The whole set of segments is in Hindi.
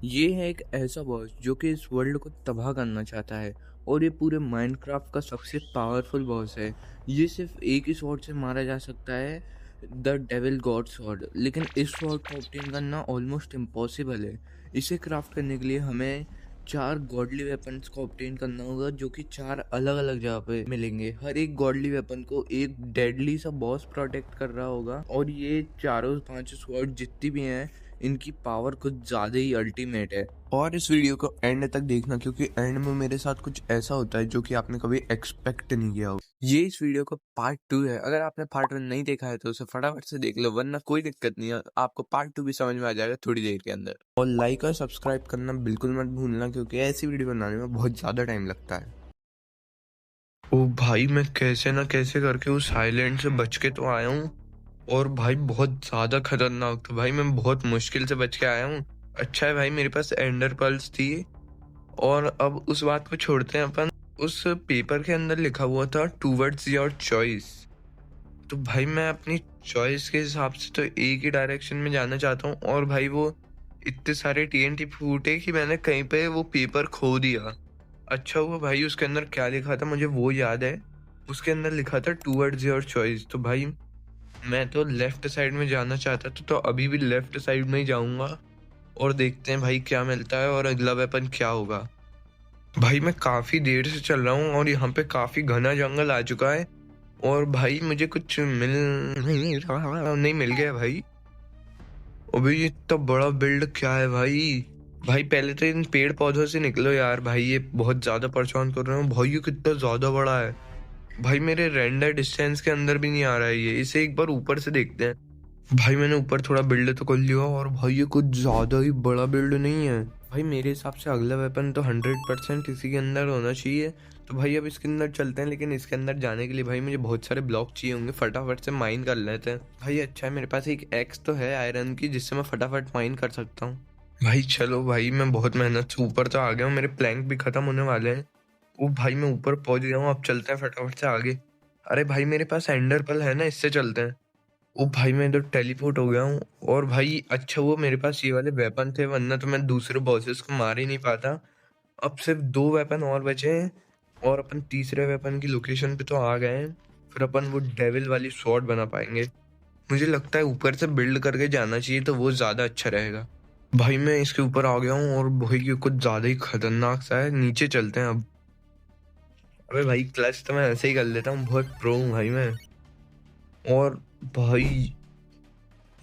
ये है एक ऐसा बॉस जो कि इस वर्ल्ड को तबाह करना चाहता है और ये पूरे माइनक्राफ्ट का सबसे पावरफुल बॉस है। ये सिर्फ एक ही स्वॉर्ड से मारा जा सकता है, द डेविल गॉड स्वॉर्ड। लेकिन इस स्वॉर्ड को ऑब्टेन करना ऑलमोस्ट इम्पॉसिबल है। इसे क्राफ्ट करने के लिए हमें 4 गॉडली वेपन्स को ऑब्टेन करना होगा, जो कि 4 अलग अलग जगह पे मिलेंगे। हर एक गॉडली वेपन को एक डेडली सा बॉस प्रोटेक्ट कर रहा होगा और ये चारों 5 स्वॉर्ड जितनी भी हैं, इनकी पावर कुछ ज़्यादा ही अल्टीमेट है। और इस वीडियो को एंड तक देखना, क्योंकि एंड में मेरे साथ कुछ ऐसा होता है जो कि आपने कभी एक्सपेक्ट नहीं किया हो। ये इस वीडियो का पार्ट 2 है। अगर आपने पार्ट 1 नहीं देखा है तो उसे फटाफट से देख लो, वरना कोई दिक्कत नहीं है, आपको पार्ट 2 भी समझ में आ जाएगा थोड़ी देर के अंदर। और लाइक और सब्सक्राइब करना बिल्कुल मत भूलना, क्योंकि ऐसी वीडियो बनाने में बहुत ज़्यादा टाइम लगता है। ओ भाई, मैं कैसे ना कैसे करके उस आइलैंड से बच के तो आया हूँ। और भाई बहुत ज़्यादा खतरनाक था भाई, मैं बहुत मुश्किल से बच के आया हूँ। अच्छा है भाई, मेरे पास एंडर पर्ल्स थी। और अब उस बात को छोड़ते हैं अपन। उस पेपर के अंदर लिखा हुआ था टूवर्ड्स योर चॉइस। तो भाई मैं अपनी चॉइस के हिसाब से तो एक ही डायरेक्शन में जाना चाहता हूँ, और भाई वो इतने सारे टीएनटी फूटे कि मैंने कहीं पे वो पेपर खो दिया। अच्छा हुआ भाई, उसके अंदर क्या लिखा था मुझे वो याद है। उसके अंदर लिखा था टूवर्ड्स योर चॉइस। तो भाई मैं तो लेफ्ट साइड में जाना चाहता था, तो अभी भी लेफ्ट साइड में ही जाऊंगा और देखते हैं भाई क्या मिलता है और अगला वेपन क्या होगा। भाई मैं काफी देर से चल रहा हूँ और यहाँ पे काफी घना जंगल आ चुका है। और भाई मुझे कुछ मिल नहीं रहा, नहीं मिल गया भाई। अबे ये इतना बड़ा बिल्ड क्या है भाई। भाई पहले तो इन पेड़ पौधों से निकलो यार, भाई ये बहुत ज्यादा परेशान कर रहे हो भाई, ये कितना ज्यादा बड़ा है। भाई मेरे रेंडर डिस्टेंस के अंदर भी नहीं आ रहा है ये, इसे एक बार ऊपर से देखते हैं। भाई मैंने ऊपर थोड़ा बिल्ड तो कर लिया, और भाई ये कुछ ज्यादा ही बड़ा बिल्ड नहीं है। भाई मेरे हिसाब से अगला वेपन तो 100% इसी के अंदर होना चाहिए। तो भाई अब इसके अंदर चलते हैं, लेकिन इसके अंदर जाने के लिए भाई मुझे बहुत सारे ब्लॉक चाहिए होंगे, फटाफट से माइन कर लेते हैं। भाई अच्छा है मेरे पास एक एक्स तो है आयरन की, जिससे मैं फटाफट माइन कर सकता हूँ। भाई चलो भाई, मैं बहुत मेहनत से ऊपर तो आ गया हूँ, मेरे प्लैंक भी खत्म होने वाले हैं। ओ भाई मैं ऊपर पहुंच गया हूँ, अब चलते हैं फटाफट से आगे। अरे भाई मेरे पास एंडर पल है ना, इससे चलते हैं। ओ भाई मैं तो टेलीपोर्ट हो गया हूँ। और भाई अच्छा हुआ मेरे पास ये वाले वेपन थे, वरना तो मैं दूसरे बॉसेस को मार ही नहीं पाता। अब सिर्फ 2 वेपन और बचे हैं और अपन तीसरे वेपन की लोकेशन पे तो आ गए हैं। फिर अपन वो डेविल वाली स्वॉर्ड बना पाएंगे। मुझे लगता है ऊपर से बिल्ड करके जाना चाहिए, तो वो ज्यादा अच्छा रहेगा। भाई मैं इसके ऊपर आ गया हूँ और भाई ये कुछ ज्यादा ही खतरनाक सा है, नीचे चलते हैं अब। अबे भाई क्लच तो मैं ऐसे ही कर लेता हूँ, बहुत प्रो हूँ भाई मैं। और भाई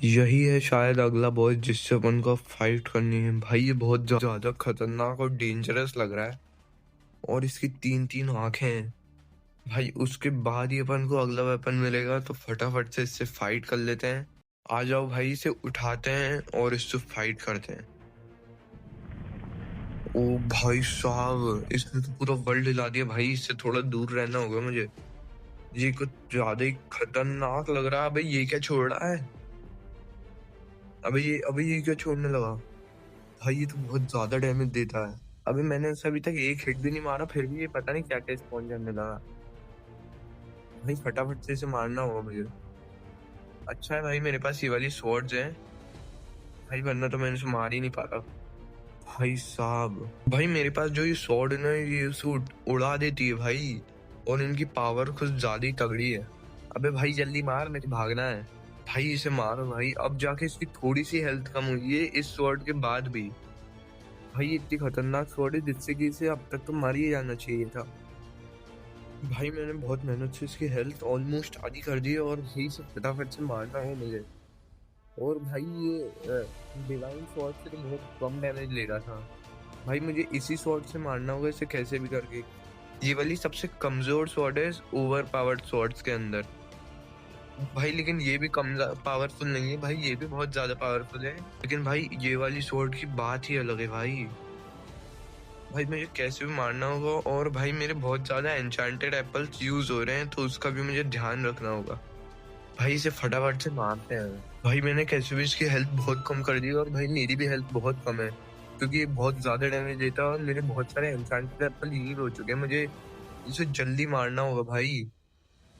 यही है शायद अगला बॉस जिससे अपन को फाइट करनी है। भाई ये बहुत ज्यादा खतरनाक और डेंजरस लग रहा है, और इसकी 3-3 आंखें हैं। भाई उसके बाद ही अपन को अगला वेपन मिलेगा, तो फटाफट से इससे फाइट कर लेते हैं। आ जाओ भाई, इसे उठाते हैं और इससे फाइट करते हैं। ओ भाई साहब, इसने तो पूरा वर्ल्ड हिला दिया भाई, इससे थोड़ा दूर रहना होगा मुझे। ये कुछ ज्यादा ही खतरनाक लग रहा है। भाई ये क्या छोड़ रहा है, अबे ये क्या छोड़ने लगा। भाई ये तो बहुत ज्यादा डैमेज देता है। अबे मैंने उसे अभी तक एक हिट भी नहीं मारा, फिर भी ये पता नहीं क्या क्या स्पॉन करने लगा। भाई फटाफट से इसे मारना होगा मुझे। अच्छा है भाई मेरे पास ये वाली स्वॉर्ड्स हैं भाई, वरना तो मैंने इसे मार ही नहीं पाता। भाई साहब, भाई मेरे पास जो ये स्वॉर्ड है ना, ये उसे उड़ा देती है भाई। और इनकी पावर कुछ ज्यादा ही तगड़ी है। अबे भाई जल्दी मार, मुझे भागना है। भाई इसे मारो भाई, अब जाके इसकी थोड़ी सी हेल्थ कम हुई है इस स्वॉर्ड के बाद भी। भाई ये इतनी खतरनाक स्वॉर्ड है जिससे कि इसे अब तक तो मार ही जाना चाहिए था। भाई मैंने बहुत मेहनत से इसकी हेल्थ ऑलमोस्ट आधी कर दी है, और भाई इसे फटाफट से मारना है मुझे। और भाई ये डिवाइन स्वॉर्ड से तो बहुत कम डैमेज ले रहा था। भाई मुझे इसी स्वॉर्ड से मारना होगा इसे कैसे भी करके। ये वाली सबसे कमजोर स्वॉर्ड है ओवर पावर्ड स्वॉर्ड्स के अंदर। भाई लेकिन ये भी कम पावरफुल नहीं है भाई, ये भी बहुत ज्यादा पावरफुल है। लेकिन भाई ये वाली स्वॉर्ड की बात ही अलग है भाई। भाई मुझे कैसे भी मारना होगा, और भाई मेरे बहुत ज्यादा एन्चेंटेड एप्पल्स यूज हो रहे हैं, तो उसका भी मुझे ध्यान रखना होगा। भाई इसे फटाफट से मारते हैं। भाई मैंने कैसे भी इसकी हेल्थ बहुत कम कर दी, और भाई मेरी भी हेल्थ बहुत कम है, क्योंकि ये बहुत ज्यादा डैमेज देता है और मेरे बहुत सारे एन्चेंटेड एप्पल यूज हो चुके हैं। मुझे इसे जल्दी मारना होगा भाई।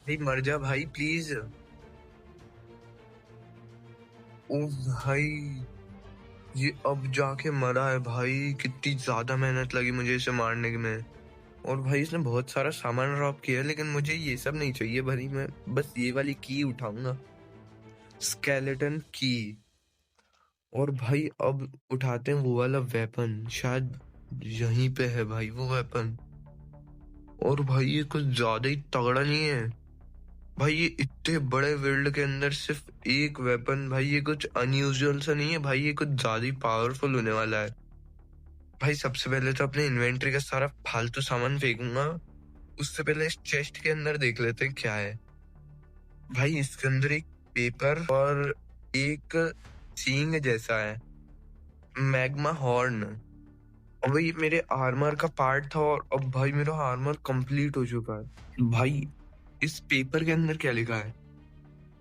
भाई मर जा भाई प्लीज। ओ भाई, ये अब जाके मरा है भाई, कितनी ज्यादा मेहनत लगी मुझे इसे मारने में। और भाई इसने बहुत सारा सामान ड्रॉप किया है, लेकिन मुझे ये सब नहीं चाहिए भाई, मैं बस ये वाली की उठाऊंगा, स्केलेटन की। और भाई अब उठाते हैं वो वाला वेपन, शायद यहीं पे है भाई वो वेपन। और भाई ये कुछ ज्यादा ही तगड़ा नहीं है भाई, ये इतने बड़े वर्ल्ड के अंदर सिर्फ एक वेपन भाई, ये कुछ अनयूजुअल सा नहीं है भाई, ये कुछ ज्यादा ही पावरफुल होने वाला है। भाई सबसे पहले तो अपने इन्वेंटरी का सारा फालतू सामान फेंकूंगा, उससे पहले इस चेस्ट के अंदर देख लेते हैं क्या है। भाई इसके अंदर एक पेपर और एक सींग जैसा है, मैग्मा हॉर्न। और भाई मेरे आर्मर का पार्ट था, और अब भाई मेरा आर्मर कंप्लीट हो चुका है। भाई इस पेपर के अंदर क्या लिखा है,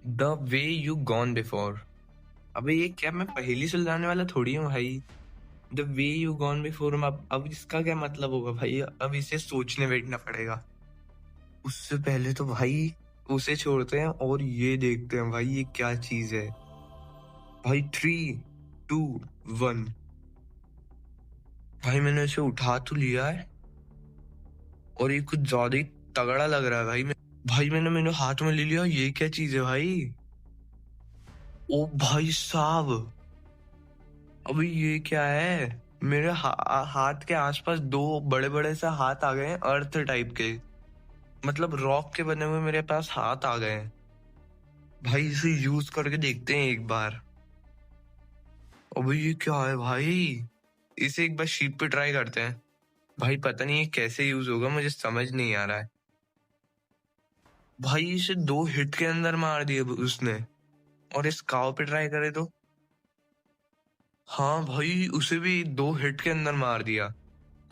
the way you gone before. अबे ये क्या, मैं पहेली सुलझाने वाला थोड़ी हूँ भाई। The way you gone before, अब इसका क्या मतलब होगा भाई, अब इसे सोचने बैठना पड़ेगा। उससे पहले तो भाई उसे छोड़ते हैं और ये देखते हैं भाई ये क्या चीज है। भाई 3, 2, 1। भाई मैंने इसे उठा तो लिया है, और ये कुछ ज्यादा ही तगड़ा लग रहा है भाई। भाई मैंने मेरे हाथ में ले लिया, ये क्या चीज है भाई। ओ भाई साहब, अभी ये क्या है, मेरे हाथ के आसपास दो बड़े बड़े से हाथ आ गए हैं, अर्थ टाइप के, मतलब रॉक के बने हुए मेरे पास हाथ आ गए हैं। भाई इसे यूज करके देखते हैं एक बार। अबे ये क्या है भाई, इसे एक बार शीप पे ट्राई करते हैं। भाई पता नहीं ये कैसे यूज होगा, मुझे समझ नहीं आ रहा है। भाई इसे 2 हिट के अंदर मार दिया उसने, और इस काव पे ट्राई करे तो, हाँ भाई उसे भी 2 हिट के अंदर मार दिया।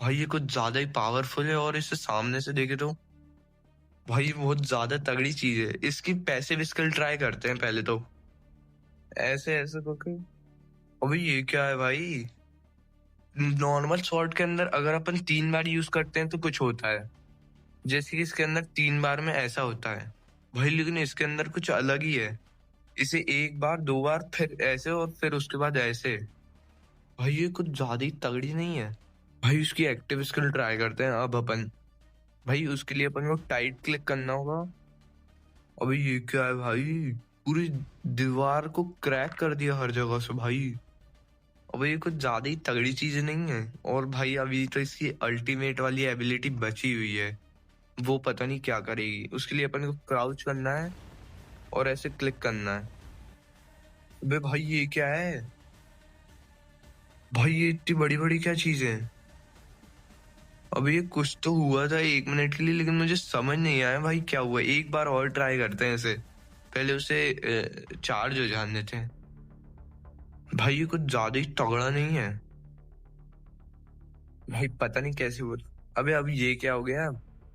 भाई ये कुछ ज्यादा ही पावरफुल है, और इसे सामने से देखे तो भाई बहुत ज्यादा तगड़ी चीज है। इसकी पैसिव स्किल ट्राई करते हैं पहले तो, ऐसे ऐसे करके। अबे ये क्या है भाई, नॉर्मल स्वॉर्ड के अंदर अगर अपन 3 बार यूज करते हैं तो कुछ होता है, जैसे कि इसके अंदर 3 बार में ऐसा होता है भाई, लेकिन इसके अंदर कुछ अलग ही है। इसे 1 बार 2 बार फिर ऐसे, और फिर उसके बाद ऐसे। भाई ये कुछ ज्यादा ही तगड़ी नहीं है। भाई उसकी एक्टिव स्किल ट्राई करते हैं अब अपन। भाई उसके लिए अपन को टाइट क्लिक करना होगा। अबे ये क्या है भाई, पूरी दीवार को क्रैक कर दिया हर जगह से भाई। अबे ये कुछ ज्यादा ही तगड़ी चीज नहीं है। और भाई अभी तो इसकी अल्टीमेट वाली एबिलिटी बची हुई है, वो पता नहीं क्या करेगी। उसके लिए अपन को क्राउच करना है और ऐसे क्लिक करना है। अबे भाई ये क्या है भाई, ये इतनी बड़ी बड़ी क्या चीज है। अबे ये कुछ तो हुआ था 1 मिनट के लिए, लेकिन मुझे समझ नहीं आया भाई क्या हुआ। एक बार और ट्राई करते हैं इसे, पहले उसे चार्ज हो जाने देते हैं। भाई ये कुछ ज्यादा ही तगड़ा नहीं है भाई, पता नहीं कैसे हुआ। अबे अब ये क्या हो गया,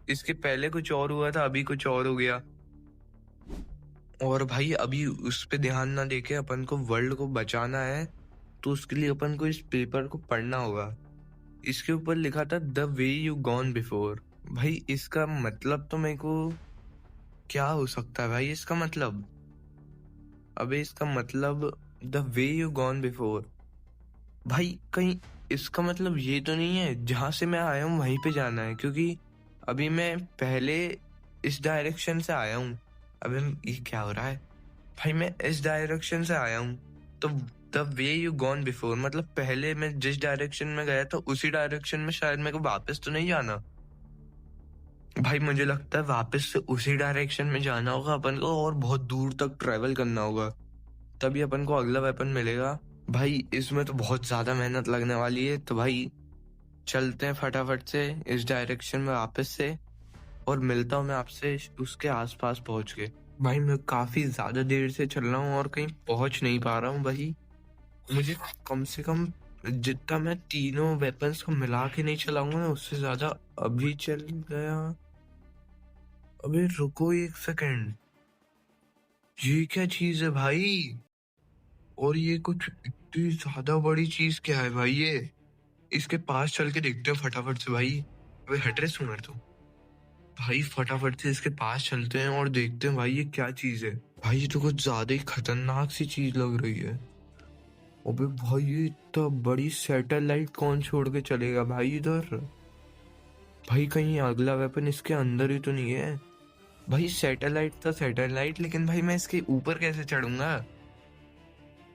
इसके पहले कुछ और हुआ था, अभी कुछ और हो गया। और भाई अभी उस पे ध्यान ना देके अपन को वर्ल्ड को बचाना है, तो उसके लिए अपन को इस पेपर को पढ़ना होगा। इसके ऊपर लिखा था the way you gone before. भाई इसका मतलब तो मेरे को क्या हो सकता है भाई, इसका मतलब, अबे इसका मतलब the way you gone before. भाई कहीं इसका मतलब ये तो नहीं है जहां से मैं आया हूँ वहीं पे जाना है, क्योंकि अभी मैं पहले इस डायरेक्शन से आया हूँ। अबे ये क्या हो रहा है भाई, मैं इस डायरेक्शन से आया हूँ, तो the way you gone before मतलब पहले मैं जिस डायरेक्शन में गया था उसी डायरेक्शन में शायद मेरे को वापस तो नहीं जाना। भाई मुझे लगता है वापस से उसी डायरेक्शन में जाना होगा अपन को, और बहुत दूर तक ट्रेवल करना होगा, तभी अपन को अगला वेपन मिलेगा। भाई इसमें तो बहुत ज्यादा मेहनत लगने वाली है, तो भाई चलते हैं फटाफट से इस डायरेक्शन में वापस से, और मिलता हूँ मैं आपसे उसके आसपास पहुंच के। भाई मैं काफी ज्यादा देर से चल रहा हूँ और कहीं पहुंच नहीं पा रहा हूँ भाई। मुझे कम से कम जितना मैं तीनों वेपन्स को मिला के नहीं चलाऊंगा ना, उससे ज्यादा अभी चल गया। अबे रुको 1 सेकंड, ये क्या चीज है भाई, और ये कुछ इतनी ज्यादा बड़ी चीज क्या है भाई ये। इसके पास चल के देखते हैं फटाफट से भाई। अबे हट रे सुनर तू, भाई फटाफट से इसके पास चलते हैं और देखते हैं भाई ये क्या चीज है। भाई ये तो कुछ ज्यादा ही खतरनाक सी चीज लग रही है। अबे भाई ये इतना बड़ी सैटेलाइट कौन छोड़ के चलेगा भाई इधर? भाई कहीं अगला वेपन इसके अंदर ही तो नहीं है? भाई सैटेलाइट तो सैटेलाइट, लेकिन भाई मैं इसके ऊपर कैसे चढ़ूंगा?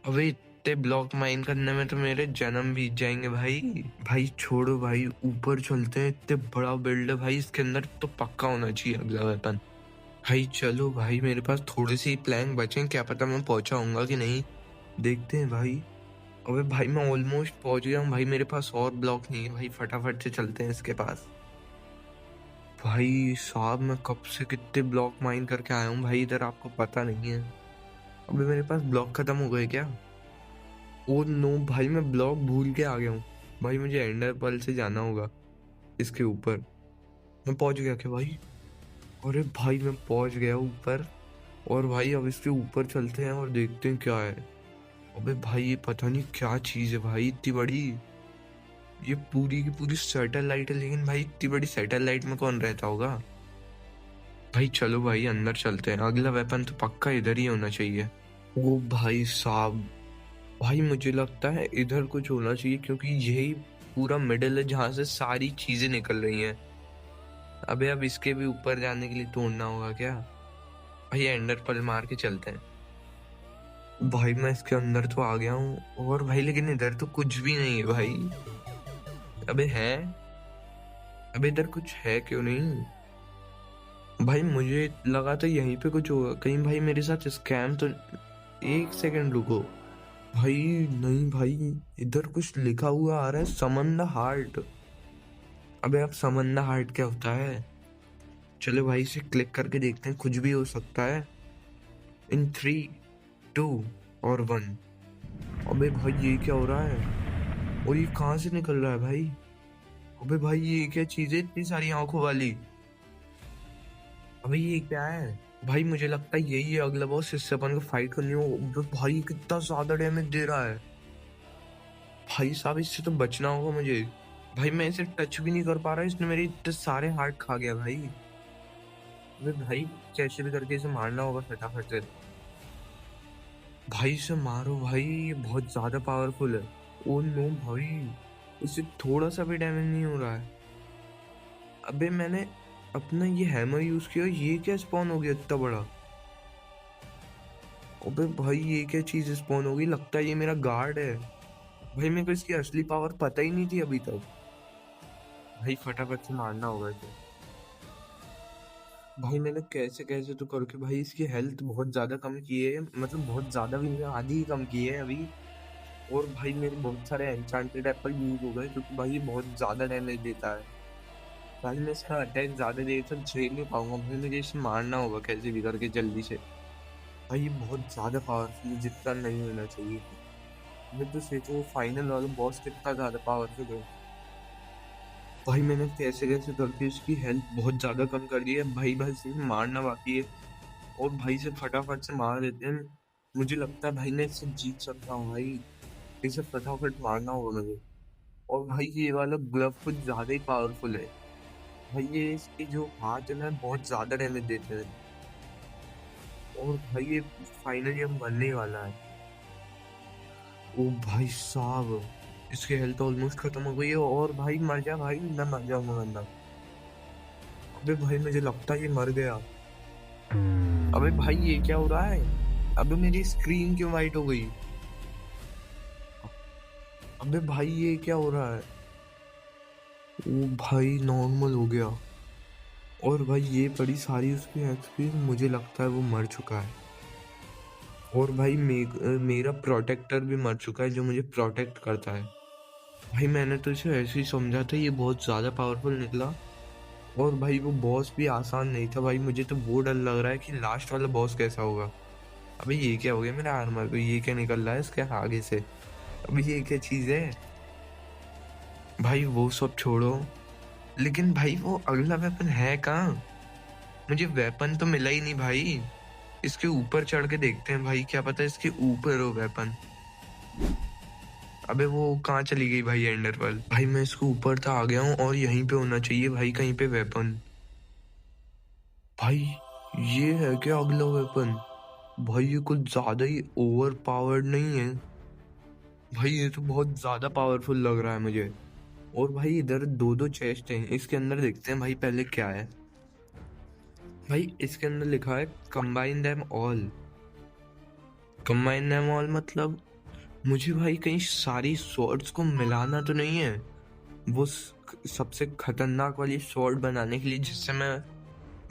अबे इतने ब्लॉक माइन करने में तो मेरे जन्म बीत जाएंगे भाई। भाई छोड़ो भाई, ऊपर चलते हैं। इतने बड़ा बिल्ड है भाई, इसके अंदर तो पक्का होना चाहिए अगला वेपन। भाई चलो भाई, मेरे पास थोड़े से ही प्लैंक बचे हैं, क्या पता मैं पहुंचाऊंगा कि नहीं, देखते हैं भाई। अबे भाई मैं ऑलमोस्ट पहुंच गया हूँ भाई, मेरे पास और ब्लॉक नहीं है भाई, फटाफट से चलते हैं इसके पास। भाई साहब मैं कब से कितने ब्लॉक माइन करके आया हूँ भाई इधर, आपको पता नहीं है। अबे मेरे पास ब्लॉक खत्म हो गए क्या? ओ नो भाई, मैं ब्लॉक भूल के आ गया हूँ भाई, मुझे एंडर पर्ल से जाना होगा इसके ऊपर। मैं पहुंच गया क्या भाई? अरे भाई मैं पहुंच गया ऊपर। और भाई अब इसके ऊपर चलते हैं और देखते हैं क्या है। अबे भाई ये पता नहीं क्या चीज है भाई, इतनी बड़ी। ये पूरी की पूरी सैटेलाइट है, लेकिन भाई इतनी बड़ी सैटेलाइट में कौन रहता होगा? भाई चलो भाई अंदर चलते हैं, अगला वेपन तो पक्का इधर ही होना चाहिए। ओ भाई साहब, भाई मुझे लगता है इधर कुछ होना चाहिए, क्योंकि यही पूरा मिडल है जहां से सारी चीजें निकल रही हैं। अबे अब इसके भी ऊपर जाने के लिए तोड़ना होगा क्या? भाई एंडर पर्ल मार के चलते हैं। भाई मैं इसके अंदर तो आ गया हूँ, और भाई लेकिन इधर तो कुछ भी नहीं है भाई। अबे है, अबे इधर कुछ है क्यों नहीं? भाई मुझे लगा था यहीं पे कुछ होगा, कहीं भाई मेरे साथ स्कैम तो। एक सेकंड रुको भाई, नहीं भाई, इधर कुछ लिखा हुआ आ रहा है, समन द हार्ट। अबे अब समन द हार्ट क्या होता है? चलो भाई इसे क्लिक करके देखते हैं, कुछ भी हो सकता है। इन 3, 2 और 1। अबे भाई ये क्या हो रहा है, और ये कहाँ से निकल रहा है भाई? अबे भाई ये क्या चीज है इतनी सारी आंखों वाली? अबे ये क्या है? भाई मुझे लगता है यही है अगला बॉस, इससे अपन को फाइट करनी हो। अबे भाई कितना ज्यादा डैमेज दे रहा है भाई साहब, इससे तो बचना होगा मुझे। भाई मैं इसे टच भी नहीं कर पा रहा, इसने मेरे इतने सारे हार्ट खा गया भाई। अबे भाई कैसे भी करके इसे मारना होगा फटाफट से। भाई इसे मारो भाई, ये बहुत ज्यादा पावरफुल है। ओ नो भाई, इससे थोड़ा सा भी डैमेज नहीं हो रहा है। अबे मैंने अपना ये हैमर यूज किया, ये क्या स्पॉन हो गया इतना बड़ा? अबे भाई ये क्या चीज स्पॉन हो गई, लगता है ये मेरा गार्ड है। भाई मेरे को इसकी असली पावर पता ही नहीं थी अभी तक। भाई फटाफट से मारना होगा इसे। भाई मैंने कैसे कैसे तो करके भाई इसकी हेल्थ बहुत ज्यादा कम की है, मतलब बहुत ज्यादा भी नहीं, आधी ही कम की है अभी। और भाई मेरे बहुत सारे एन्चेंटेड एप्पल यूज हो गए, क्योंकि भाई ये बहुत ज्यादा डैमेज देता है। भाई मैं इसका अटैक ज्यादा देर तक झेल नहीं पाऊंगा भाई, मुझे इसे मारना होगा कैसे भी करके जल्दी से। भाई ये बहुत ज्यादा पावरफुल है, जितना नहीं होना चाहिए। मैं तो सोचो वो फाइनल वाला बॉस कितना ज्यादा पावरफुल है। भाई मैंने कैसे कैसे करके इसकी हेल्थ बहुत ज्यादा कम कर दी है भाई, बस इसे मारना बाकी है। और भाई से फटाफट से मार देते हैं। मुझे लगता है भाई मैं इससे जीत सकता हूँ भाई, इसे फटाफट मारना होगा मुझे। और भाई ये वाला ग्लव कुछ ज्यादा ही पावरफुल है भाई, ये इसके जो हाथ है ना बहुत ज्यादा डैमेज देते हैं। और भाई ये फाइनली अब मरने ही वाला है। ओ भाई साहब, इसकी हेल्थ ऑलमोस्ट खत्म हो गई है, और भाई मर जा भाई, मैं मर जाऊंगा वरना। अबे भाई मुझे लगता है ये मर गया। अबे भाई ये क्या हो रहा है? अबे मेरी स्क्रीन क्यों वाइट हो गई? अबे भाई ये क्या हो रहा है? ओ भाई नॉर्मल हो गया। और भाई ये बड़ी सारी उसकी एक्सपी, मुझे लगता है वो मर चुका है। और भाई मेरा प्रोटेक्टर भी मर चुका है, जो मुझे प्रोटेक्ट करता है। भाई मैंने तो इसे ऐसे ही समझा था, ये बहुत ज्यादा पावरफुल निकला। और भाई वो बॉस भी आसान नहीं था भाई, मुझे तो वो डर लग रहा है कि लास्ट वाला बॉस कैसा होगा। अबे ये क्या हो गया मेरा आर्मर को, ये क्या निकल रहा है इसके आगे से? अबे ये क्या चीज है? भाई वो सब छोड़ो, लेकिन भाई वो अगला वेपन है कहाँ? मुझे वेपन तो मिला ही नहीं भाई। इसके ऊपर चढ़ के देखते हैं भाई, क्या पता इसके ऊपर हो वेपन। अबे वो कहाँ चली गई भाई एंडर पर्ल? भाई मैं इसके ऊपर तो आ गया हूँ, और यहीं पे होना चाहिए भाई कहीं पे वेपन। भाई ये है क्या अगला वेपन? भाई ये कुछ ज्यादा ही ओवर पावर्ड नहीं है? भाई ये तो बहुत ज्यादा पावरफुल लग रहा है मुझे। और भाई इधर दो दो चेस्ट हैं, इसके अंदर देखते हैं भाई पहले क्या है। भाई इसके अंदर लिखा है combine them all. Combine them all मतलब मुझे भाई कहीं सारी स्वॉर्ड्स को मिलाना तो नहीं है, वो सबसे खतरनाक वाली स्वॉर्ड बनाने के लिए, जिससे मैं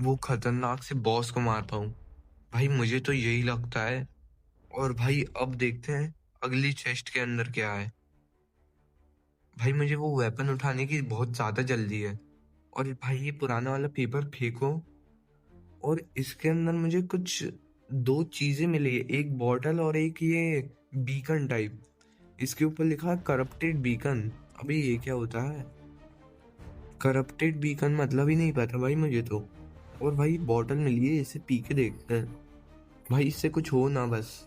वो खतरनाक से बॉस को मार पाऊं। भाई मुझे तो यही लगता है। और भाई अब देखते हैं अगली चेस्ट के अंदर क्या है। भाई मुझे वो वेपन उठाने की बहुत ज्यादा जल्दी है। और भाई ये पुराना वाला पेपर फेंको, और इसके अंदर मुझे कुछ दो चीजें मिली है, एक बॉटल और एक ये बीकन टाइप। इसके ऊपर लिखा है करप्टेड बीकन। अभी ये क्या होता है? करप्टेड बीकन मतलब ही नहीं पता भाई मुझे तो। और भाई बॉटल मिली है, इसे पी के देखते हैं। भाई इससे कुछ हो ना बस।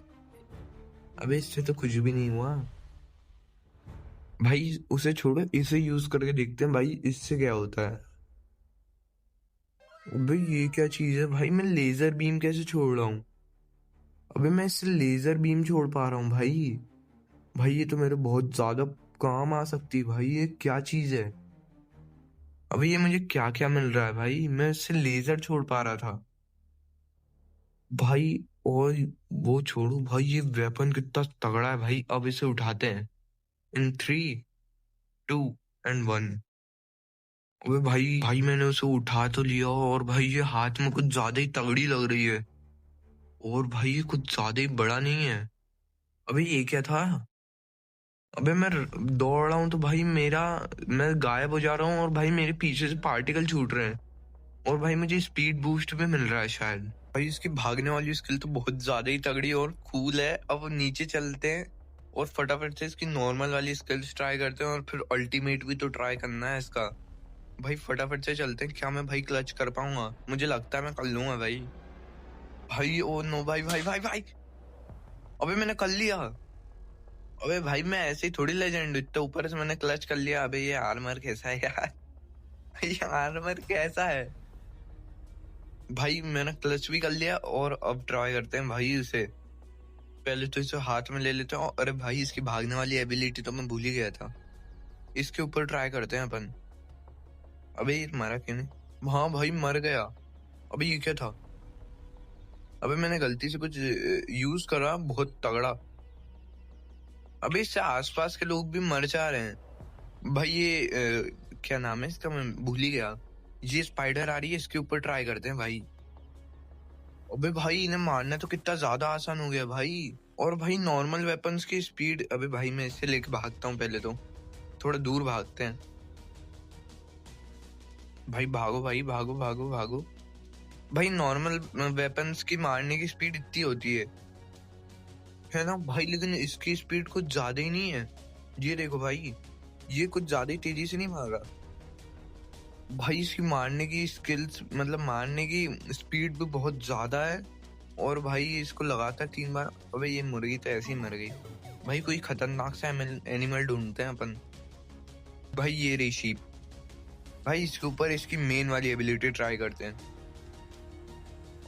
अबे इससे तो कुछ भी नहीं हुआ। भाई उसे छोड़ो, इसे यूज करके देखते हैं भाई इससे क्या होता है। अबे ये क्या चीज है भाई? मैं लेजर बीम कैसे छोड़ रहा हूँ? अबे मैं इससे लेजर बीम छोड़ पा रहा हूँ भाई। भाई ये तो मेरे बहुत ज्यादा काम आ सकती है भाई। ये क्या चीज है? अबे ये मुझे क्या क्या मिल रहा है भाई? मैं इससे लेजर छोड़ पा रहा था भाई। और वो छोड़ू भाई, ये वेपन कितना तगड़ा है भाई। अब इसे उठाते हैं इन 3, 2 एंड 1। अबे भाई भाई मैंने उसे उठा तो लिया, और भाई ये हाथ में कुछ ज्यादा ही तगड़ी लग रही है। और भाई ये कुछ ज्यादा ही बड़ा नहीं है। अबे ये क्या था? अबे मैं दौड़ रहा हूँ तो भाई मेरा, मैं गायब हो जा रहा हूँ, और भाई मेरे पीछे से पार्टिकल छूट रहे हैं। और भाई मुझे स्पीड बूस्ट भी मिल रहा है शायद। भाई इसकी भागने वाली स्किल तो बहुत ज्यादा ही तगड़ी और कूल है। अब नीचे चलते हैं और फटाफट से इसकी नॉर्मल वाली स्किल्स ट्राई करते हैं, और फिर अल्टीमेट भी तो ट्राई करना है इसका। भाई फटाफट से चलते हैं। क्या मैं भाई क्लच कर पाऊंगा? मुझे लगता है मैं कर लूंगा भाई। भाई ओ नो भाई भाई भाई भाई। अबे मैंने कर लिया। अबे भाई मैं ऐसे ही थोड़ी लेजेंड, इतना ऊपर से मैंने क्लच कर लिया। अबे ये आर्मर कैसा है यार? ये आर्मर कैसा है? भाई मैंने क्लच भी कर लिया, और अब ट्राई करते हैं भाई इसे। पहले तो इसे हाथ में ले लेते हैं। अरे भाई इसकी भागने वाली एबिलिटी तो मैं भूल ही गया था। इसके ऊपर ट्राई करते हैं अपन। अबे ये मरा क्यों नहीं? हाँ भाई मर गया। अबे ये क्या था? अबे मैंने गलती से कुछ यूज करा बहुत तगड़ा। अबे इससे आसपास के लोग भी मर जा रहे हैं भाई। ये क्या नाम है इसका? मैं भूल ही गया। ये स्पाइडर आ रही है, इसके ऊपर ट्राई करते हैं भाई। अबे भाई इन्हें मारना तो कितना ज्यादा आसान हो गया भाई। और भाई नॉर्मल वेपन्स की स्पीड, अबे भाई मैं इससे लेके भागता हूँ पहले तो। थोड़ा दूर भागते हैं। भाई भागो भाई, भागो भागो भागो। भाई नॉर्मल वेपन्स की मारने की स्पीड इतनी होती है ना भाई, लेकिन इसकी स्पीड कुछ ज्यादा ही नहीं है। ये देखो भाई, ये कुछ ज्यादा ही तेजी से नहीं मार रहा भाई। इसकी मारने की स्किल्स, मतलब मारने की स्पीड भी बहुत ज्यादा है। और भाई इसको लगातार 3 बार। अबे ये मुर्गी तो ऐसे ही मर गई। भाई कोई खतरनाक सा एनिमल ढूंढते हैं अपन। भाई ये रही शीप। भाई इसके ऊपर इसकी मेन वाली एबिलिटी ट्राई करते हैं।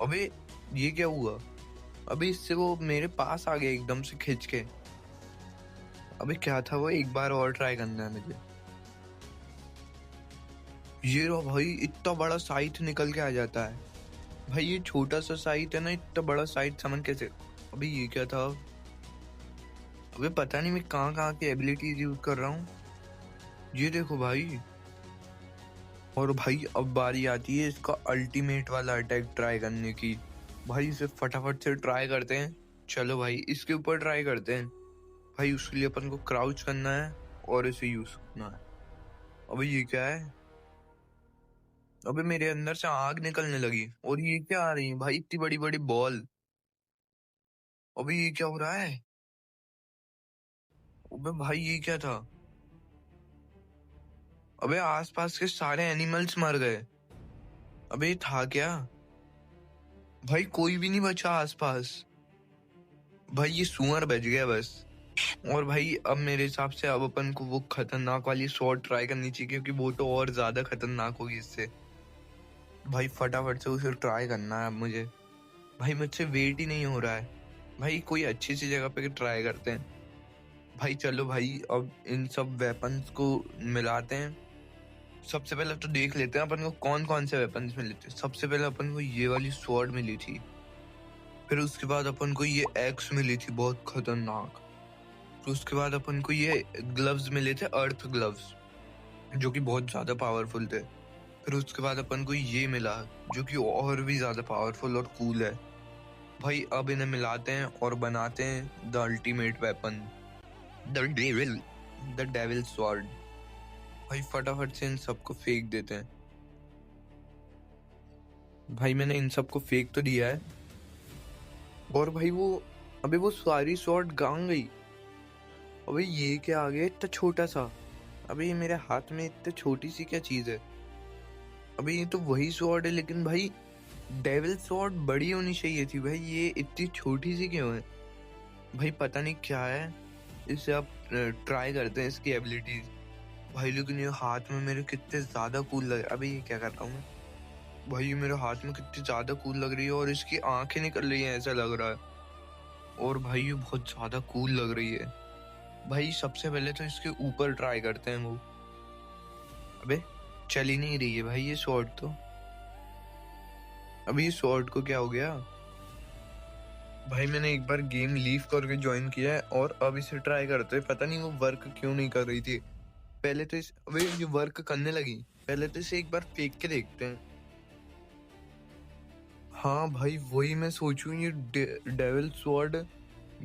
अबे ये क्या हुआ? अबे इससे वो मेरे पास आ गया एकदम से खिंच के। अबे क्या था वो? एक बार और ट्राई करना है मुझे। ये रहा भाई, इतना बड़ा साइथ निकल के आ जाता है। भाई ये छोटा सा साइथ है ना, इतना बड़ा साइथ समझ कैसे? अबे ये क्या था? अबे पता नहीं मैं कहाँ कहाँ की एबिलिटीज यूज कर रहा हूँ। ये देखो भाई। और भाई अब बारी आती है इसका अल्टीमेट वाला अटैक ट्राई करने की। भाई इसे फटाफट से ट्राई करते हैं। चलो भाई इसके ऊपर ट्राई करते हैं। भाई उसके लिए अपन को क्राउच करना है और इसे यूज करना है। अबे ये क्या है? अबे मेरे अंदर से आग निकलने लगी। और ये क्या आ रही है भाई, इतनी बड़ी बड़ी बॉल? अबे ये क्या हो रहा है? अबे भाई ये क्या था? अबे आसपास के सारे एनिमल्स मर गए। अबे ये था क्या? भाई कोई भी नहीं बचा आसपास। भाई ये सुअर बच गया बस। और भाई अब मेरे हिसाब से अब अपन को वो खतरनाक वाली शॉट ट्राई करनी चाहिए, क्योंकि वो तो और ज्यादा खतरनाक होगी इससे। भाई फटाफट से उसे ट्राई करना है अब मुझे। भाई मुझसे वेट ही नहीं हो रहा है। भाई कोई अच्छी सी जगह पे ट्राई करते हैं। भाई चलो भाई, अब इन सब वेपन्स को मिलाते हैं। सबसे पहले तो देख लेते हैं अपन को कौन कौन से वेपन्स मिले थे। सबसे पहले अपन को ये वाली स्वॉर्ड मिली थी, फिर उसके बाद अपन को ये एक्स मिली थी बहुत खतरनाक, फिर उसके बाद अपन को ये ग्लव्स मिले थे, अर्थ ग्लव्स, जो कि बहुत ज्यादा पावरफुल थे। फिर उसके बाद अपन को ये मिला जो कि और भी ज्यादा पावरफुल और कूल है। भाई अब इन्हें मिलाते हैं और बनाते हैं the ultimate weapon, the devil sword. भाई फटाफट से इन सबको फेंक देते हैं। भाई मैंने इन सबको फेंक तो दिया है, और भाई अबे वो सारी स्वॉर्ड गांग गई। अबे ये क्या आ गया इतना छोटा सा? अबे ये मेरे हाथ में इतनी छोटी सी क्या चीज है? अबे ये तो वही स्वॉर्ड है, लेकिन भाई डेविल स्वॉर्ड बड़ी होनी चाहिए थी भाई, ये इतनी छोटी सी क्यों है? भाई पता नहीं क्या है। इससे आप ट्राई करते हैं इसकी एबिलिटीज। भाई लेकिन ये हाथ में मेरे कितने ज्यादा कूल लग, अबे ये क्या कर रहा हूँ मैं? भाई ये मेरे हाथ में कितनी ज्यादा कूल लग रही है, और इसकी आंखें निकल रही हैं ऐसा लग रहा है, और भाई ये बहुत ज्यादा कूल लग रही है। भाई सबसे पहले तो इसके ऊपर ट्राई करते हैं वो। अबे चल ही नहीं रही है भाई ये स्वॉर्ड तो। अबे ये स्वॉर्ड को क्या हो गया? भाई मैंने एक बार गेम लीव करके ज्वाइन किया है, और अब इसे ट्राई करते हैं। पता नहीं वो वर्क क्यों नहीं कर रही थी। पहले तो अबे ये वर्क करने लगी। पहले तो इसे एक बार फेंक के देखते हैं। हाँ भाई वही मैं सोचूं, ये डेविल स्वॉर्ड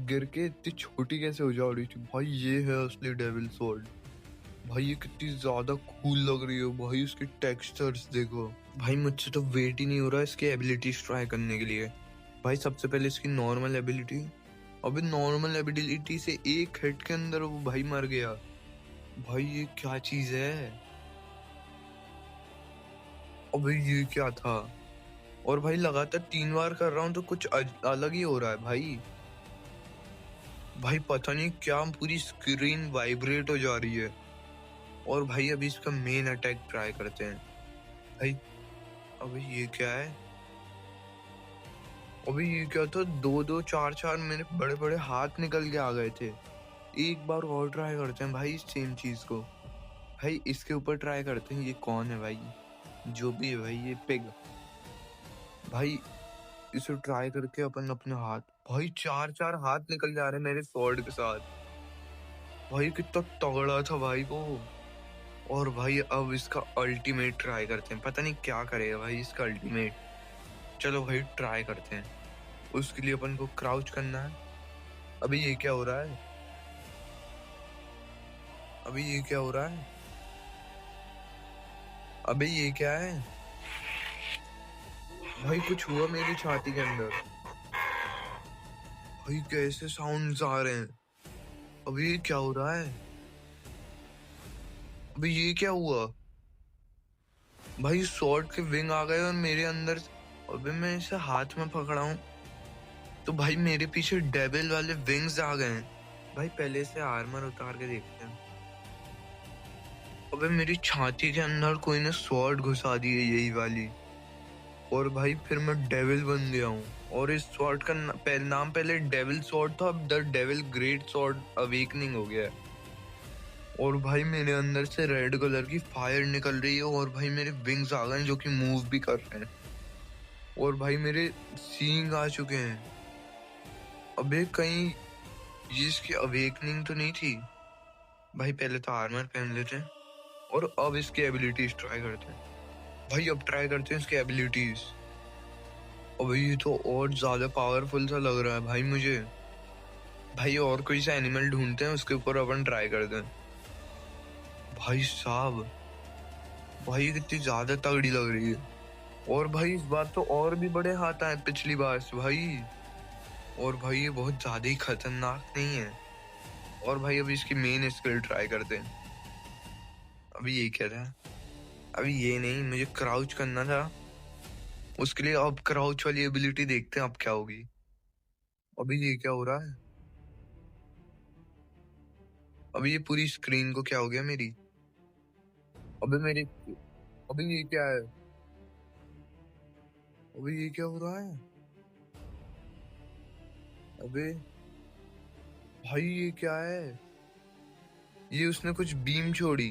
गिर के इतनी छोटी कैसे हो जा रही थी? भाई ये है असली डेविल स्वॉर्ड। भाई ये कितनी ज्यादा कूल लग रही है भाई, उसके टेक्सचर्स देखो। भाई मुझसे तो वेट ही नहीं हो रहा इसके एबिलिटीज ट्राई करने के लिए। भाई सबसे पहले इसकी नॉर्मल एबिलिटी। अबे नॉर्मल एबिलिटी से एक हिट के अंदर वो भाई मर गया। भाई ये क्या चीज है? अबे ये क्या था? और भाई लगातार 3 बार कर रहा हूँ तो कुछ अलग ही हो रहा है भाई। भाई पता नहीं क्या, पूरी स्क्रीन वाइब्रेट हो जा रही है। और भाई अभी इसका मेन अटैक ट्राई करते हैं। भाई अबे ये क्या है? अबे ये क्या था? 2-2 4-4 मेरे बड़े बड़े हाथ निकल के आ गए थे। एक बार और ट्राई करते हैं भाई सेम चीज को। भाई इसके ऊपर ट्राई करते हैं। ये कौन है भाई? जो भी है भाई, ये पिग। भाई इसे ट्राई करके अपन अपने हाथ, भाई 4-4 हाथ निकल जा रहे हैं मेरे स्वॉर्ड के साथ। भाई कितना तगड़ा था भाई वो। और भाई अब इसका अल्टीमेट ट्राई करते हैं। पता नहीं क्या करेगा भाई इसका अल्टीमेट। चलो भाई ट्राई करते हैं। उसके लिए अपन को क्राउच करना है। अभी ये क्या हो रहा है? अभी ये क्या हो रहा है? अबे ये क्या है? भाई कुछ हुआ मेरी छाती के अंदर। भाई कैसे साउंड्स आ रहे हैं? अभी ये क्या हो रहा है? अभी ये क्या हुआ? भाई स्वॉर्ड के विंग आ गए और मेरे अंदर। अबे मैं इसे हाथ में पकड़ा हूँ तो भाई मेरे पीछे डेविल वाले विंग्स आ गए हैं। भाई पहले से आर्मर उतार के देखते हैं। अबे मेरी छाती के अंदर कोई ने स्वॉर्ड घुसा दी है, यही वाली। और भाई फिर मैं डेविल बन गया हूँ। और इस स्वॉर्ड का नाम पहले डेविल स्वॉर्ड था, अब the devil great sword awakening हो गया है। और भाई मेरे अंदर से रेड कलर की फायर निकल रही है, और भाई मेरे विंग्स आ गए जो कि मूव भी कर रहे हैं। और भाई मेरे सींग आ चुके हैं। अबे कहीं ये इसकी अवेकनिंग तो नहीं थी? भाई पहले तो आर्मर पहन लेते हैं, और अब इसकी एबिलिटीज ट्राई करते हैं। भाई अब ट्राई करते हैं इसकी एबिलिटीज। अब ये तो और ज्यादा पावरफुल सा लग रहा है भाई मुझे। भाई और कोई सा एनिमल ढूंढते हैं, उसके ऊपर अपन ट्राई करते हैं। भाई साहब, भाई कितनी ज्यादा तगड़ी लग रही है। और भाई इस बार तो और भी बड़े हाथ आए पिछली बार से भाई। और भाई ये बहुत ज्यादा ही खतरनाक नहीं है। और भाई अभी इसकी मेन स्किल ट्राई करते हैं। अभी ये क्या था? अभी ये नहीं, मुझे क्राउच करना था। उसके लिए अब क्राउच वाली एबिलिटी देखते हैं अब क्या होगी। अभी ये क्या हो रहा है? अभी ये पूरी स्क्रीन को क्या हो गया मेरी? अबे मेरी, अभी ये क्या है? अभी ये क्या हो रहा है? अबे भाई ये क्या है? ये उसने कुछ बीम छोड़ी।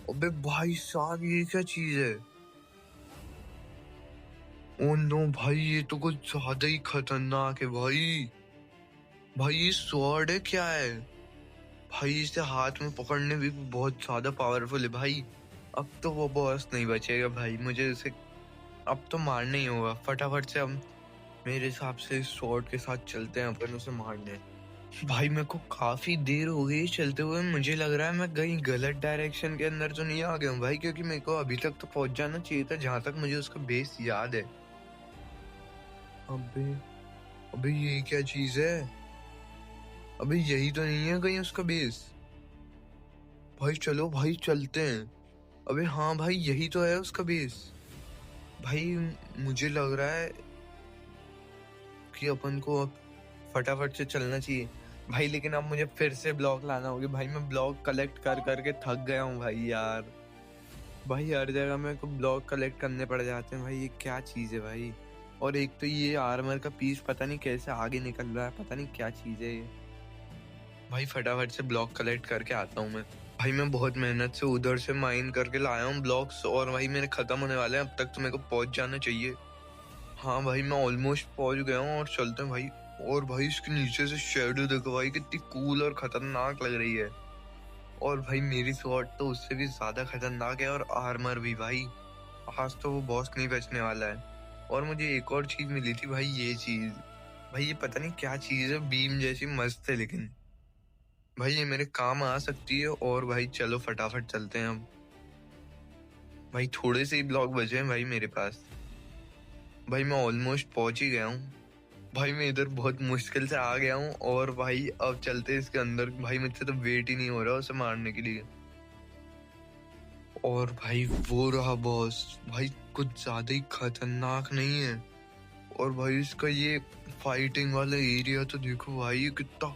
अबे भाई साहब ये क्या चीज है? ओ नो भाई, ये तो कुछ ज्यादा ही खतरनाक है भाई। भाई ये स्वॉर्ड है क्या है? भाई इसे हाथ में पकड़ने भी बहुत ज्यादा पावरफुल है भाई। अब तो वो बॉस नहीं बचेगा भाई, मुझे उसे अब तो मारना ही होगा फटाफट से। हम मेरे हिसाब से स्वॉर्ड के साथ चलते हैं अपन उसे मारने। भाई मेरे को काफी देर हो गई चलते हुए, मुझे लग रहा है मैं कहीं गलत डायरेक्शन के अंदर तो नहीं आ गया हूँ भाई, क्योंकि मेरे को अभी तक तो पहुंच जाना चाहिए था जहां तक मुझे उसका बेस याद है। अबे अबे ये क्या चीज है? अबे यही तो नहीं है कहीं उसका बेस? भाई चलो भाई चलते हैं। अबे हाँ भाई यही तो है उसका बेस। भाई मुझे लग रहा है कि अपन को अब फटाफट से चलना चाहिए भाई, लेकिन अब मुझे फिर से ब्लॉक लाना होगा भाई। मैं ब्लॉक कलेक्ट कर करके थक गया हूँ भाई यार। भाई हर जगह मेरे को ब्लॉक कलेक्ट करने पड़ जाते हैं भाई, ये क्या चीज है भाई? और एक तो ये आर्मर का पीस पता नहीं कैसे आगे निकल रहा है, पता नहीं क्या चीज है ये। भाई फटाफट से ब्लॉक कलेक्ट करके आता हूँ मैं। भाई मैं बहुत मेहनत से उधर से माइन करके लाया हूँ ब्लॉक्स, और भाई मेरे खत्म होने वाले हैं। अब तक तो मेरे को पहुंच जाना चाहिए। हाँ भाई मैं ऑलमोस्ट पहुंच गया हूँ, और चलते हैं भाई। और भाई इसके नीचे से शेडो देखो भाई, कितनी कूल और खतरनाक लग रही है। और भाई मेरी स्वॉर्ड तो उससे भी ज्यादा खतरनाक है, और आर्मर भी भाई। आज तो वो बॉस नहीं बचने वाला है। और मुझे एक और चीज मिली थी भाई, ये चीज भाई, ये पता नहीं क्या चीज है, बीम जैसी मस्त है, लेकिन भाई ये मेरे काम आ सकती है। और भाई चलो फटाफट चलते हैं अब। भाई थोड़े से ही ब्लॉक बचे हैं भाई मेरे पास। भाई मैं ऑलमोस्ट पहुंच ही गया हूँ। भाई मैं इधर बहुत मुश्किल से आ गया हूँ, और भाई अब चलते हैं इसके अंदर। भाई मुझसे तो वेट ही नहीं हो रहा उसे मारने के लिए। और भाई वो रहा बॉस। भाई कुछ ज्यादा ही खतरनाक नहीं है। और भाई इसका ये फाइटिंग वाला एरिया तो देखो भाई, ये कितना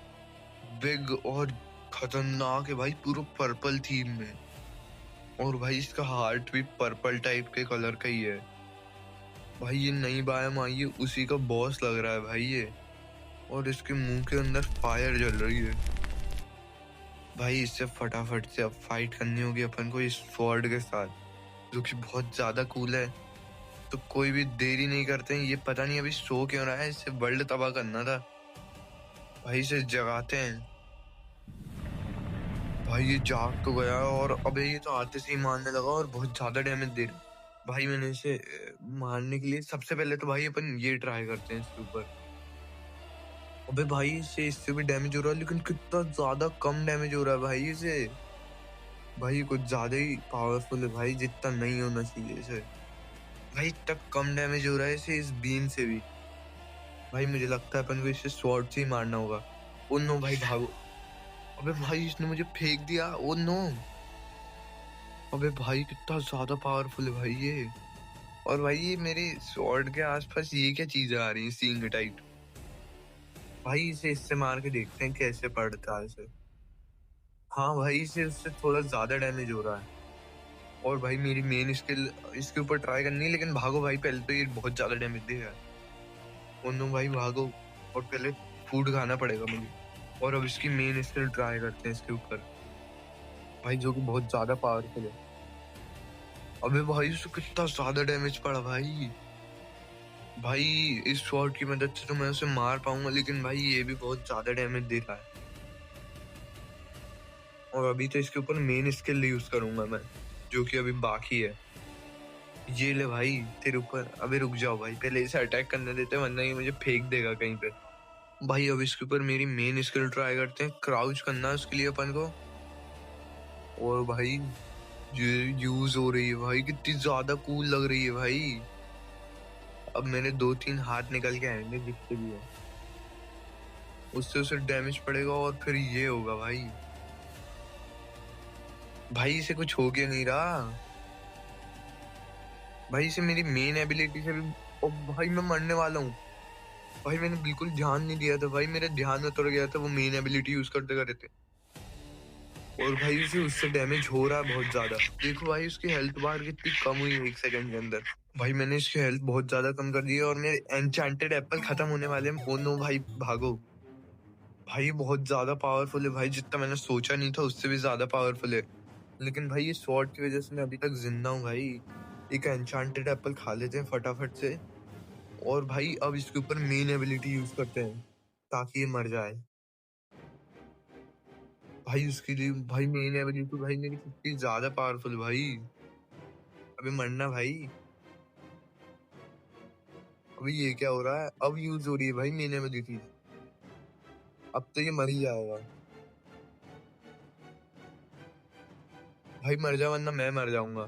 बिग और खतरनाक है भाई, पूरा पर्पल थीम में। और भाई इसका हार्ट भी पर्पल टाइप के कलर का ही है। भाई ये नई बायम आई है, उसी का बॉस लग रहा है भाई ये। और इसके मुंह के अंदर फायर जल रही है। भाई इससे फटाफट से अब फाइट करनी होगी अपन को इस स्वॉर्ड के साथ, जो कि बहुत ज्यादा कूल है। तो कोई भी देरी नहीं करते हैं। ये पता नहीं अभी सो क्यों रहा है, इससे वर्ल्ड तबाह करना था भाई। इसे जगाते हैं। भाई ये जाग तो गया, और अबे ये तो आते से ही मारने लगा और बहुत ज्यादा डैमेज दे रहा। भाई मैंने इसे मारने के लिए सबसे पहले तो भाई अपन ये ट्राई करते हैं इसके ऊपर। अबे भाई इससे भी डैमेज हो रहा है, लेकिन कितना ज्यादा कम डैमेज हो रहा है भाई इसे। भाई कुछ ज्यादा ही पावरफुल है भाई, जितना नहीं होना चाहिए इसे। भाई इतना कम डैमेज हो रहा है इसे इस बीम से भी। भाई मुझे लगता है अपन को इसे स्वॉर्ड से ही मारना होगा। ओ नो भाई भागो। अबे भाई इसने मुझे फेंक दिया, ओ नो। अबे भाई कितना ज्यादा पावरफुल है भाई ये। और भाई ये मेरे स्वॉर्ड के आसपास ये क्या चीजें आ रही हैं सींग टाइप? भाई इसे इससे मार के देखते हैं कैसे पड़ता है इसे। हाँ भाई इसे उससे थोड़ा ज्यादा डैमेज हो रहा है। और भाई मेरी मेन स्किल इसके ऊपर ट्राई करनी है, लेकिन भागो भाई, पहले तो ये बहुत ज्यादा डैमेज देगा। ओ नो भाई भागो। और पहले फूड खाना पड़ेगा मुझे। और अब इसकी मेन स्किल ट्राई करते हैं इसके ऊपर भाई, जो कि बहुत ज्यादा पावरफुल है। अबे भाई उसको कितना ज्यादा डैमेज पड़ा भाई। भाई इस शॉट की मदद से तो मैं उसे मार पाऊंगा, लेकिन भाई ये भी बहुत ज्यादा डैमेज दे रहा है। और अभी तो इसके ऊपर मेन स्किल यूज करूंगा मैं, जो कि अभी बाकी है। ये ले भाई तेरे ऊपर। अबे रुक जाओ भाई, पहले इसे अटैक करने देते हैं, वरना ये मुझे फेंक देगा कहीं पे। भाई अब इसके ऊपर मेरी मेन स्किल ट्राई करते हैं। क्राउच करना है उसके लिए अपन को। और भाई ये यूज हो रही है भाई, कितनी ज्यादा कूल लग रही है भाई। अब मेरे 2-3 हाथ निकल के आएंगे जितने भी है, उससे उसे डैमेज पड़ेगा, और फिर ये होगा भाई। भाई इसे कुछ हो क्या नहीं रहा। भाई इसे मेरी मेन एबिलिटी से भी। ओ भाई मैं मरने वाला हूँ। भाई मैंने बिल्कुल ध्यान नहीं दिया था भाई, मेरे ध्यान में उतर गया था वो मेन एबिलिटी यूज करते करते। और भाई इसे उससे डैमेज हो रहा है बहुत ज्यादा। देखो भाई उसकी हेल्थ बार कितनी कम हुई 1 सेकंड के अंदर। भाई मैंने इसकी हेल्थ बहुत ज्यादा कम कर दी है, और मेरे एन्चेंटेड एप्पल खत्म होने वाले हैं। ओ नो भाई भागो। भाई बहुत ज्यादा पावरफुल है भाई, जितना मैंने सोचा नहीं था उससे भी ज्यादा पावरफुल है। लेकिन भाई ये स्वॉर्ड की वजह से मैं अभी तक जिंदा हूँ भाई। एक एन्चांटेड एप्पल खा लेते हैं फटाफट से, और भाई अब इसके ऊपर मेन एबिलिटी यूज करते हैं ताकि ये मर जाए। भाई उसके लिए भाई मेन एबिलिटी भाई मेरी कितनी ज्यादा पावरफुल भाई। अबे मरना भाई। अभी ये क्या हो रहा है, अब यूज हो रही है भाई मेन एबिलिटी। अब तो ये मर ही जाएगा। भाई मर जा वरना मैं मर जाऊंगा।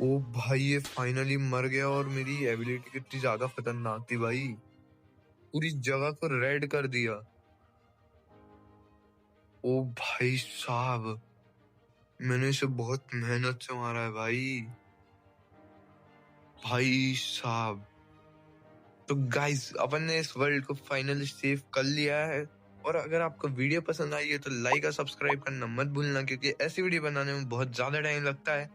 ओ भाई ये फाइनली मर गया, और मेरी एबिलिटी कितनी ज्यादा खतरनाक थी भाई, पूरी जगह को रेड कर दिया। ओ भाई साहब, मैंने इसे बहुत मेहनत से मारा है भाई। भाई साहब, तो गाइस अपन ने इस वर्ल्ड को फाइनली सेव कर लिया है। और अगर आपको वीडियो पसंद आई है तो लाइक और सब्सक्राइब करना मत भूलना, क्योंकि ऐसी वीडियो बनाने में बहुत ज्यादा टाइम लगता है।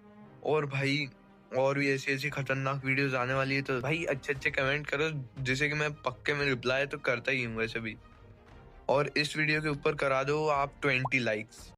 और भाई और भी ऐसी ऐसी खतरनाक वीडियोस आने वाली है, तो भाई अच्छे अच्छे कमेंट करो, जिसे कि मैं पक्के में रिप्लाई तो करता ही हूँ वैसे भी। और इस वीडियो के ऊपर करा दो आप 20 लाइक्स।